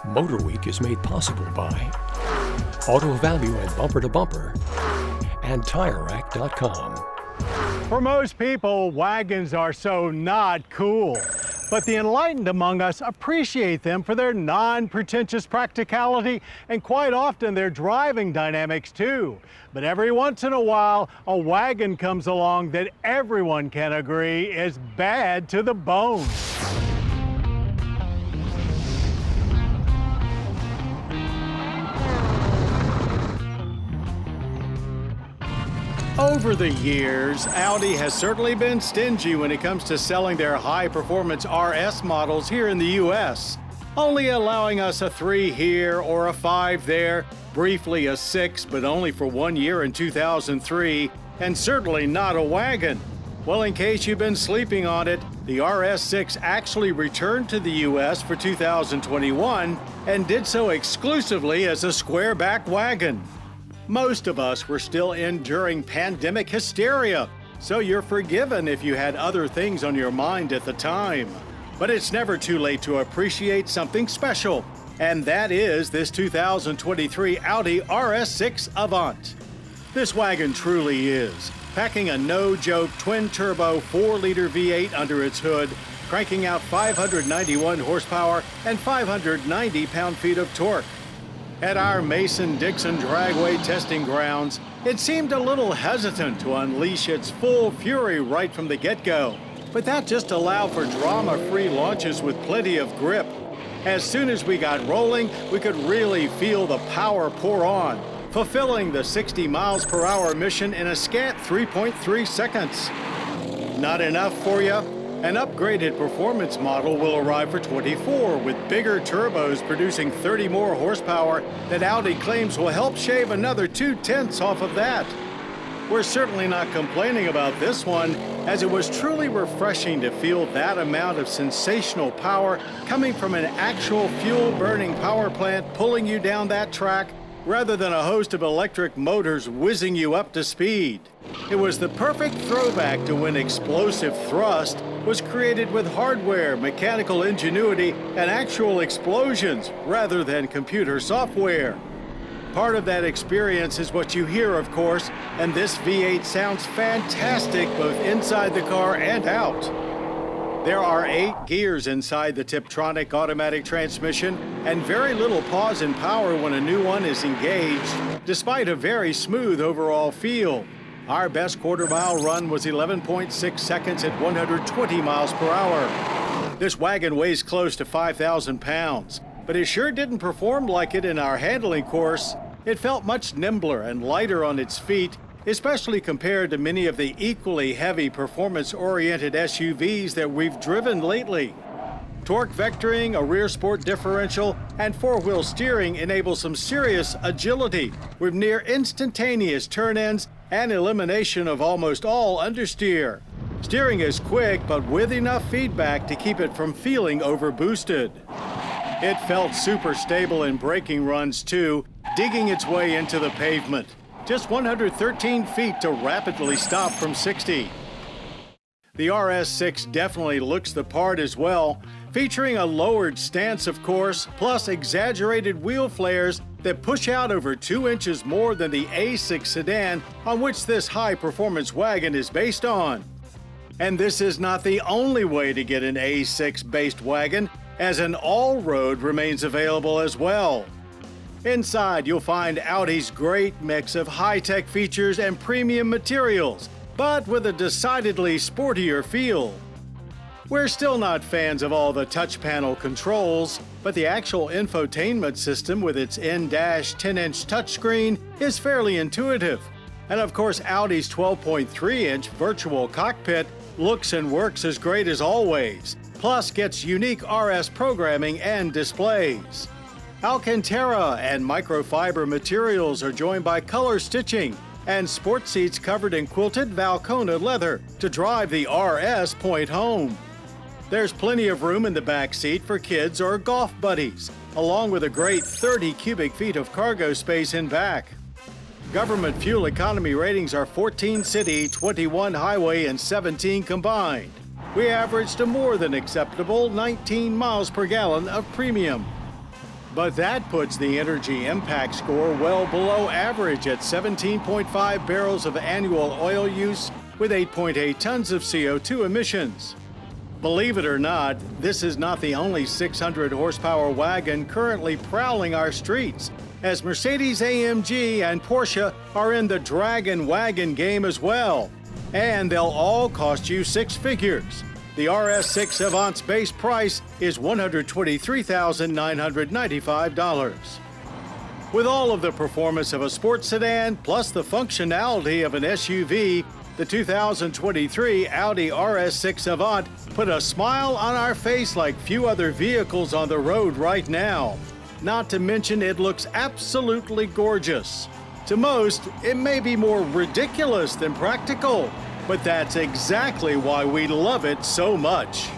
MotorWeek is made possible by Auto Value and Bumper to Bumper and TireRack.com. For most people, wagons are so not cool. But the enlightened among us appreciate them for their non-pretentious practicality and quite often their driving dynamics too. But every once in a while, a wagon comes along that everyone can agree is bad to the bone. Over the years, Audi has certainly been stingy when it comes to selling their high-performance RS models here in the US, only allowing us a 3 here or a 5 there, briefly a 6, but only for 1 year in 2003, and certainly not a wagon. Well, in case you've been sleeping on it, the RS6 actually returned to the US for 2021 and did so exclusively as a square-back wagon. Most of us were still enduring pandemic hysteria, so you're forgiven if you had other things on your mind at the time. But it's never too late to appreciate something special, and that is this 2023 Audi RS6 Avant. This wagon truly is, packing a no-joke twin-turbo 4-liter V8 under its hood, cranking out 591 horsepower and 590 pound-feet of torque. At our Mason-Dixon Dragway testing grounds, it seemed a little hesitant to unleash its full fury right from the get-go, but that just allowed for drama-free launches with plenty of grip. As soon as we got rolling, we could really feel the power pour on, fulfilling the 60 miles per hour mission in a scant 3.3 seconds. Not enough for you? An upgraded performance model will arrive for 24 with bigger turbos producing 30 more horsepower that Audi claims will help shave another 0.2 off of that. We're certainly not complaining about this one, as it was truly refreshing to feel that amount of sensational power coming from an actual fuel-burning power plant pulling you down that track rather than a host of electric motors whizzing you up to speed. It was the perfect throwback to when explosive thrust was created with hardware, mechanical ingenuity, and actual explosions rather than computer software. Part of that experience is what you hear, of course, and this V8 sounds fantastic both inside the car and out. There are 8 gears inside the Tiptronic automatic transmission and very little pause in power when a new one is engaged, despite a very smooth overall feel. Our best quarter-mile run was 11.6 seconds at 120 miles per hour. This wagon weighs close to 5,000 pounds, but it sure didn't perform like it in our handling course. It felt much nimbler and lighter on its feet, especially compared to many of the equally heavy performance-oriented SUVs that we've driven lately. Torque vectoring, a rear sport differential, and 4-wheel steering enable some serious agility with near instantaneous turn ends and elimination of almost all understeer. Steering is quick, but with enough feedback to keep it from feeling overboosted. It felt super stable in braking runs too, digging its way into the pavement. Just 113 feet to rapidly stop from 60. The RS6 definitely looks the part as well, featuring a lowered stance, of course, plus exaggerated wheel flares that push out over 2 inches more than the A6 sedan on which this high-performance wagon is based on. And this is not the only way to get an A6-based wagon, as an all-road remains available as well. Inside, you'll find Audi's great mix of high-tech features and premium materials, but with a decidedly sportier feel. We're still not fans of all the touch panel controls, but the actual infotainment system with its in-dash 10-inch touchscreen is fairly intuitive. And of course, Audi's 12.3-inch virtual cockpit looks and works as great as always, plus gets unique RS programming and displays. Alcantara and microfiber materials are joined by color stitching and sport seats covered in quilted Valcona leather to drive the RS point home. There's plenty of room in the back seat for kids or golf buddies, along with a great 30 cubic feet of cargo space in back. Government fuel economy ratings are 14 city, 21 highway, and 17 combined. We averaged a more than acceptable 19 miles per gallon of premium. But that puts the energy impact score well below average at 17.5 barrels of annual oil use with 8.8 tons of CO2 emissions. Believe it or not, this is not the only 600 horsepower wagon currently prowling our streets, as Mercedes-AMG and Porsche are in the Dragon wagon game as well. And they'll all cost you six figures. The RS6 Avant's base price is $123,995. With all of the performance of a sports sedan plus the functionality of an SUV, the 2023 Audi RS6 Avant put a smile on our face like few other vehicles on the road right now. Not to mention it looks absolutely gorgeous. To most, it may be more ridiculous than practical, but that's exactly why we love it so much.